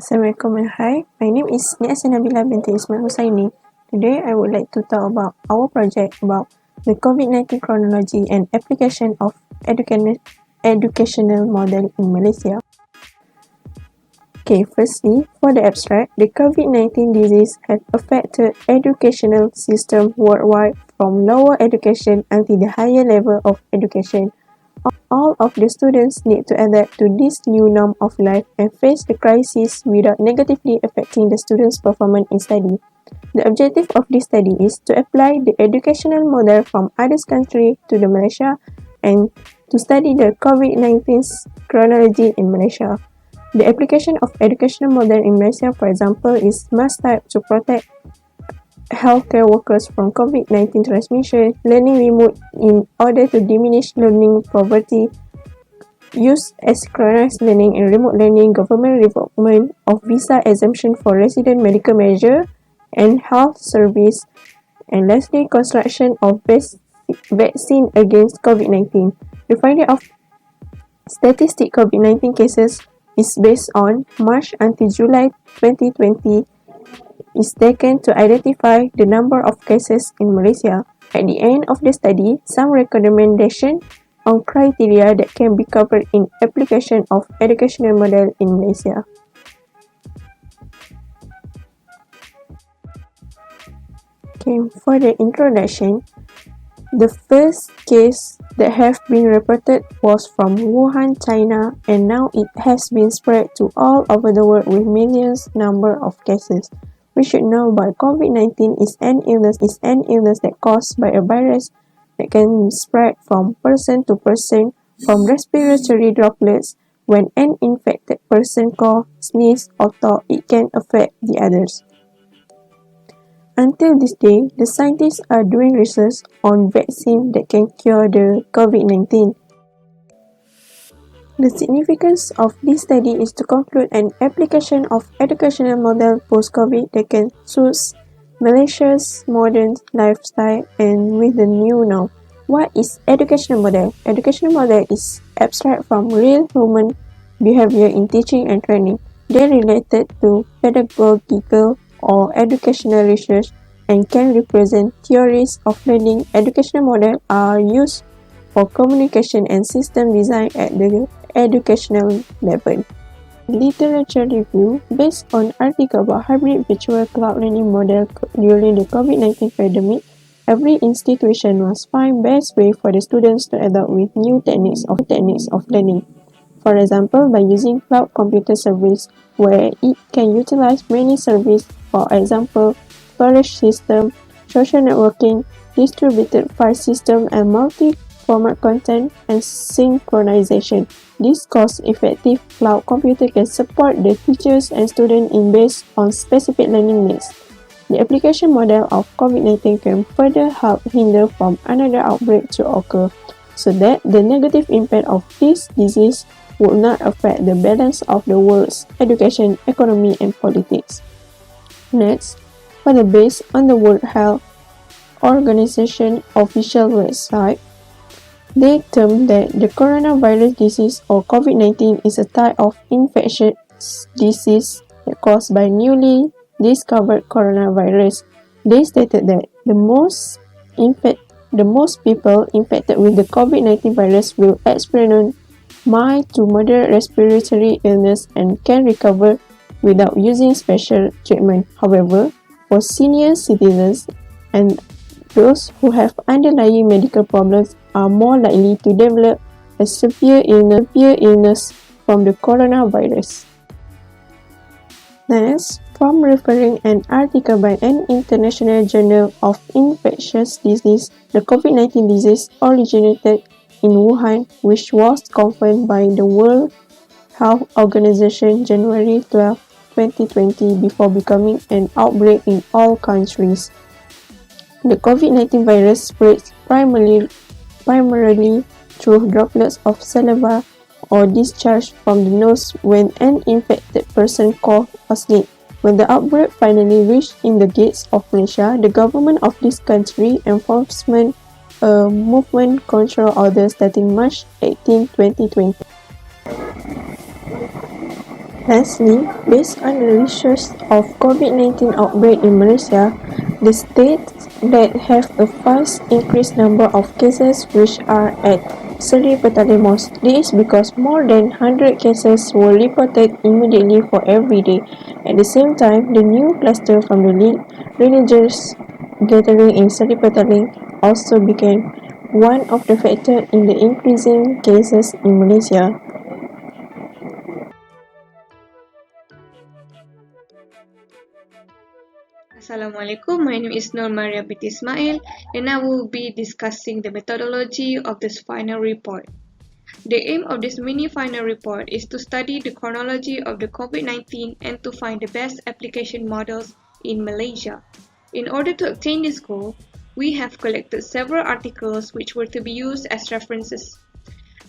Assalamualaikum and hi. My name is Nias Nabila binti Ismail Husaini. Today I would like to talk about our project about the COVID-19 chronology and application of educational model in Malaysia. Okay, firstly, for the abstract, the COVID-19 disease has affected educational system worldwide from lower education until the higher level of education. All of the students need to adapt to this new norm of life and face the crisis without negatively affecting the students' performance in study. The objective of this study is to apply the educational model from other countries to the Malaysia and to study the COVID-19 chronology in Malaysia. The application of educational model in Malaysia, for example, is must type to protect healthcare workers from COVID-19 transmission, learning remote in order to diminish learning poverty, use asynchronous learning and remote learning, government revokement of visa exemption for resident medical measure and health service, and lastly, construction of vaccine against COVID-19. The finding of statistic COVID-19 cases is based on March until July 2020 is taken to identify the number of cases in Malaysia. At the end of the study, some recommendation on criteria that can be covered in application of educational model in Malaysia. Okay, for the introduction, the first case that have been reported was from Wuhan, China, and now it has been spread to all over the world with millions number of cases. We should know about COVID-19 is an illness that caused by a virus that can spread from person to person from respiratory droplets. When an infected person cough, sneeze, or talk, it can affect the others. Until this day, the scientists are doing research on vaccine that can cure the COVID-19. The significance of this study is to conclude an application of educational model post-COVID that can suit Malaysia's modern lifestyle and with the new norm. What is educational model? Educational model is abstract from real human behavior in teaching and training. They are related to pedagogical or educational research and can represent theories of learning. Educational models are used for communication and system design at the educational level. Literature review based on article about hybrid virtual cloud learning model during the COVID-19 pandemic. Every institution must find best way for the students to adapt with new techniques of learning. For example, by using cloud computer service where it can utilize many services, for example, storage system, social networking, distributed file system, and multi-format content and synchronization. This cost-effective cloud computer can support the teachers and students in based on specific learning needs. The application model of COVID-19 can further help hinder from another outbreak to occur, so that the negative impact of this disease would not affect the balance of the world's education, economy, and politics. Next, further based on the World Health Organization official website, they term that the coronavirus disease or COVID-19 is a type of infectious disease caused by newly discovered coronavirus. They stated that the most people infected with the COVID-19 virus will experience mild to moderate respiratory illness and can recover without using special treatment. However, for senior citizens and those who have underlying medical problems are more likely to develop a severe illness from the coronavirus. Next, from referring an article by an international journal of infectious disease, the COVID-19 disease originated in Wuhan, which was confirmed by the World Health Organization January 12, 2020 before becoming an outbreak in all countries. The COVID-19 virus spreads primarily through droplets of saliva or discharge from the nose when an infected person coughs or sneezes. When the outbreak finally reached in the gates of Malaysia, the government of this country enforced a movement control order starting March 18, 2020. Lastly, based on the research of COVID-19 outbreak in Malaysia, the states that have a fast increased number of cases which are at Seri Petalimus. This is because more than 100 cases were reported immediately for every day. At the same time, the new cluster from the religious gathering in Seri Petaling also became one of the factors in the increasing cases in Malaysia. Assalamualaikum, my name is Nur Maria binti Ismail and I will be discussing the methodology of this final report. The aim of this mini final report is to study the chronology of the COVID-19 and to find the best application models in Malaysia. In order to obtain this goal, we have collected several articles which were to be used as references.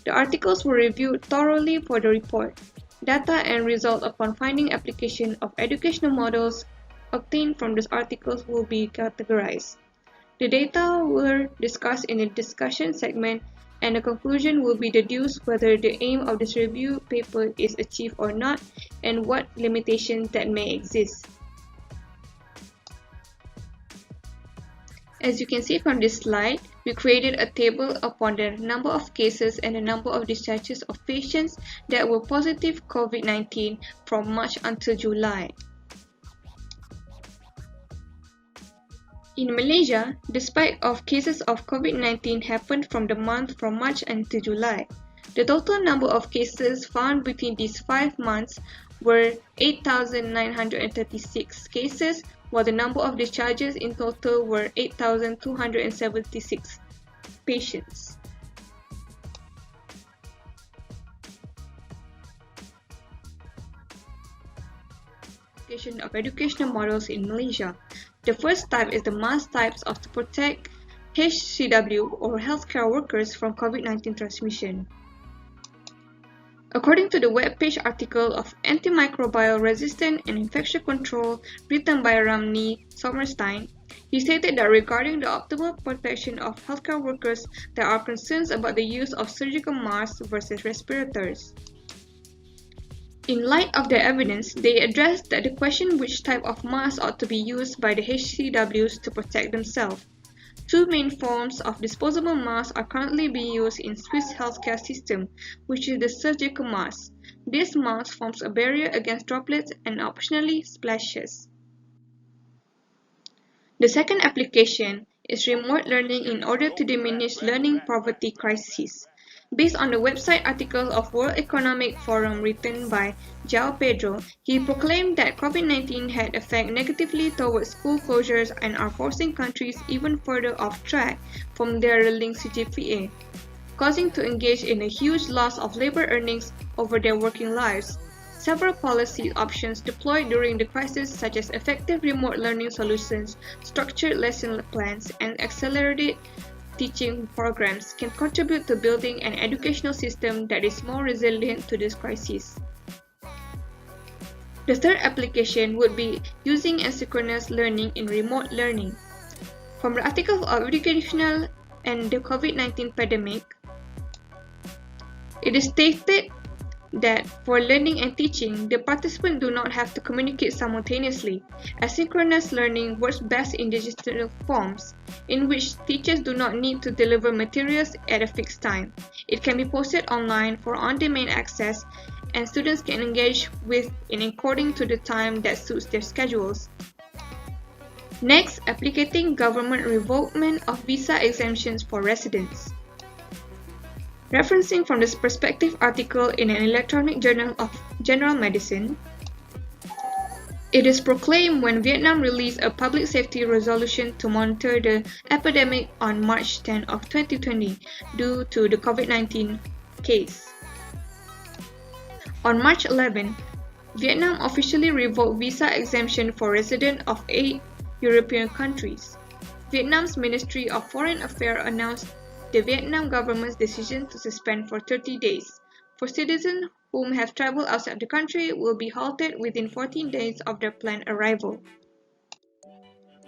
The articles were reviewed thoroughly for the report. Data and result upon finding application of educational models obtained from these articles will be categorized. The data were discussed in the discussion segment and the conclusion will be deduced whether the aim of this review paper is achieved or not and what limitations that may exist. As you can see from this slide, we created a table upon the number of cases and the number of discharges of patients that were positive COVID-19 from March until July. In Malaysia, despite of cases of COVID-19 happened from the month from March until July, the total number of cases found between these 5 months were 8,936 cases, while the number of discharges in total were 8,276 patients. Application of educational models in Malaysia. The first type is the mask types of to protect HCW or healthcare workers from COVID-19 transmission. According to the web-page article of Antimicrobial Resistance and Infection Control written by Ramni Sommerstein, he stated that regarding the optimal protection of healthcare workers, there are concerns about the use of surgical masks versus respirators. In light of their evidence, they addressed that the question which type of mask ought to be used by the HCWs to protect themselves. Two main forms of disposable masks are currently being used in Swiss healthcare system, which is the surgical mask. This mask forms a barrier against droplets and optionally splashes. The second application is remote learning in order to diminish learning poverty crisis. Based on the website article of World Economic Forum written by João Pedro, he proclaimed that COVID-19 had effect negatively towards school closures and are forcing countries even further off track from their ruling CGPA, causing to engage in a huge loss of labor earnings over their working lives. Several policy options deployed during the crisis such as effective remote learning solutions, structured lesson plans, and accelerated teaching programs can contribute to building an educational system that is more resilient to this crisis. The third application would be using asynchronous learning in remote learning. From the article of Educational and the COVID-19 pandemic, it is stated that for learning and teaching, the participants do not have to communicate simultaneously. Asynchronous learning works best in digital forms, in which teachers do not need to deliver materials at a fixed time. It can be posted online for on-demand access, and students can engage with it according to the time that suits their schedules. Next, applicating government revokement of visa exemptions for residents. Referencing from this perspective article in an electronic journal of general medicine, it is proclaimed when Vietnam released a public safety resolution to monitor the epidemic on March 10 of 2020 due to the COVID-19 case. On March 11, Vietnam officially revoked visa exemption for residents of 8 European countries. Vietnam's Ministry of Foreign Affairs announced the Vietnam government's decision to suspend for 30 days. For citizens whom have traveled outside the country will be halted within 14 days of their planned arrival.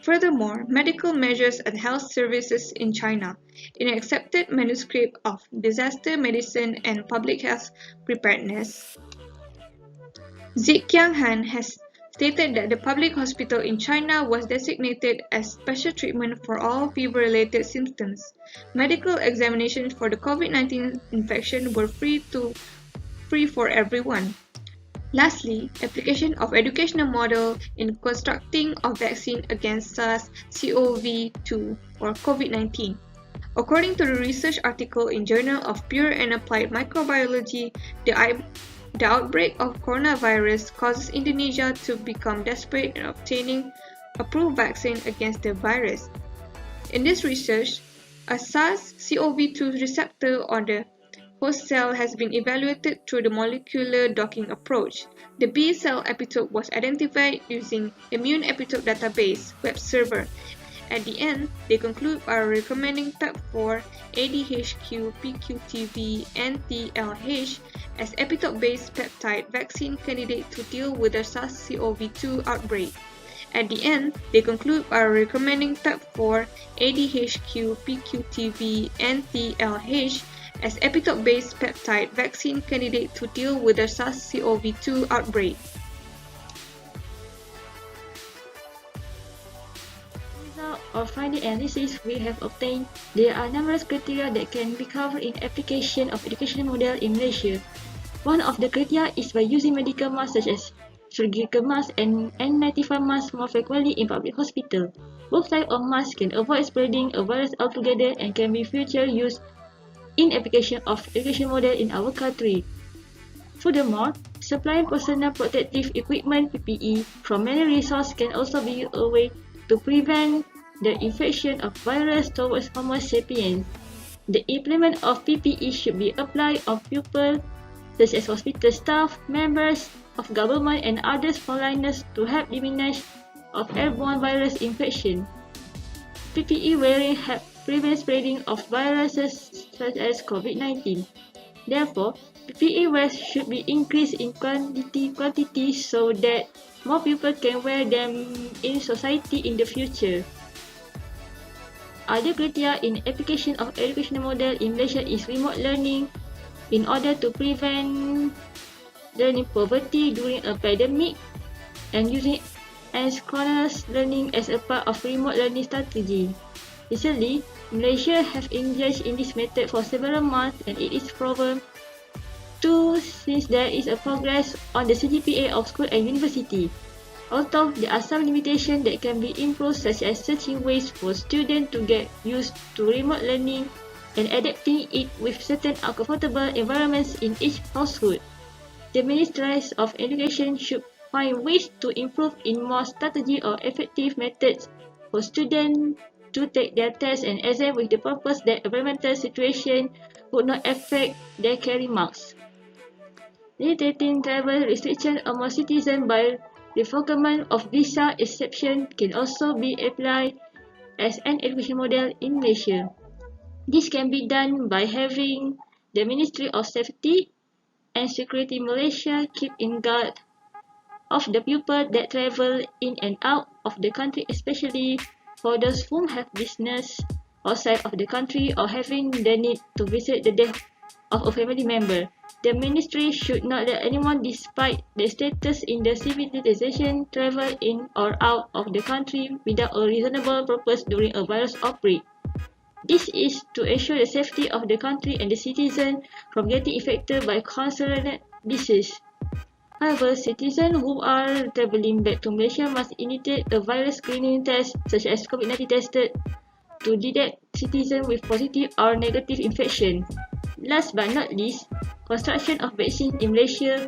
Furthermore, medical measures and health services in China, in an accepted manuscript of Disaster Medicine and Public Health Preparedness, Ziqiang Han has stated that the public hospital in China was designated as special treatment for all fever-related symptoms. Medical examinations for the COVID-19 infection were free for everyone. Lastly, application of educational model in constructing a vaccine against SARS-CoV-2 or COVID-19. According to the research article in Journal of Pure and Applied Microbiology, the outbreak of coronavirus causes Indonesia to become desperate in obtaining approved vaccine against the virus. In this research, a SARS-CoV-2 receptor on the host cell has been evaluated through the molecular docking approach. The B cell epitope was identified using Immune Epitope Database web server. At the end, they conclude by recommending PEP4, ADHQ, PQTV, and TLH as epitope-based peptide vaccine candidate to deal with the SARS-CoV-2 outbreak. At the end, they conclude by recommending PEP4, ADHQ, PQTV, and TLH as epitope-based peptide vaccine candidate to deal with the SARS-CoV-2 outbreak. Of finding analysis we have obtained, there are numerous criteria that can be covered in application of educational model in Malaysia. One of the criteria is by using medical masks such as surgical masks and N95 masks more frequently in public hospital. Both types of masks can avoid spreading a virus altogether and can be future used in application of education model in our country. Furthermore, supplying personal protective equipment (PPE) from many resources can also be a way to prevent the infection of virus towards Homo sapiens. The implement of PPE should be applied on people such as hospital staff, members of government and other frontliners to help diminish of airborne virus infection. PPE wearing help prevent spreading of viruses such as COVID-19. Therefore, PPE wear should be increased in quantity so that more people can wear them in society in the future. Other criteria in application of educational model in Malaysia is remote learning in order to prevent learning poverty during a pandemic and using asynchronous learning as a part of remote learning strategy. Recently, Malaysia have engaged in this method for several months and it is proven to since there is a progress on the CGPA of school and university. Although there are some limitations that can be improved such as searching ways for students to get used to remote learning and adapting it with certain uncomfortable environments in each household. The Ministries of Education should find ways to improve in more strategy or effective methods for students to take their tests and exams with the purpose that environmental situation would not affect their carry marks. Limiting travel restrictions among citizens by revocation of visa exception can also be applied as an education model in Malaysia. This can be done by having the Ministry of Safety and Security Malaysia keep in guard of the people that travel in and out of the country, especially for those who have business outside of the country or having the need to visit the death of a family member. The ministry should not let anyone despite their status in the civilization travel in or out of the country without a reasonable purpose during a virus outbreak. This is to ensure the safety of the country and the citizens from getting infected by concerning disease. However, citizens who are travelling back to Malaysia must initiate a virus screening test such as COVID-19 tested to detect citizens with positive or negative infection. Last but not least, construction of vaccines in Malaysia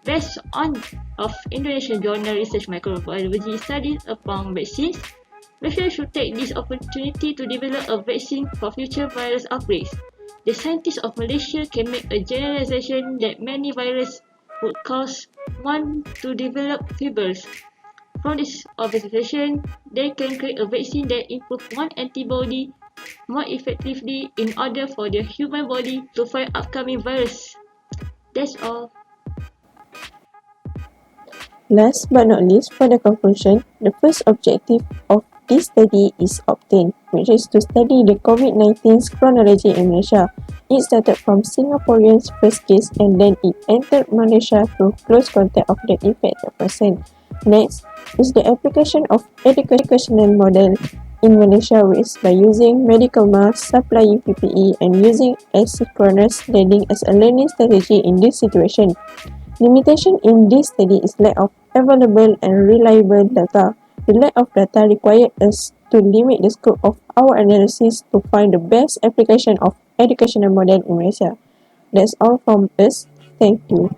based on of Indonesian journal Research Microbiology studies upon vaccines. Malaysia should take this opportunity to develop a vaccine for future virus outbreaks. The scientists of Malaysia can make a generalization that many viruses would cause one to develop fevers. From this observation, they can create a vaccine that improves one antibody more effectively in order for the human body to fight upcoming virus. That's all. Last but not least, for the conclusion, the first objective of this study is obtained, which is to study the COVID-19's chronology in Malaysia. It started from Singaporeans' first case and then it entered Malaysia through close contact of the infected person. Next is the application of educational model in Malaysia, which by using medical masks, supplying PPE and using asynchronous learning as a learning strategy in this situation. Limitation in this study is lack of available and reliable data. The lack of data required us to limit the scope of our analysis to find the best application of educational model in Malaysia. That's all from us. Thank you.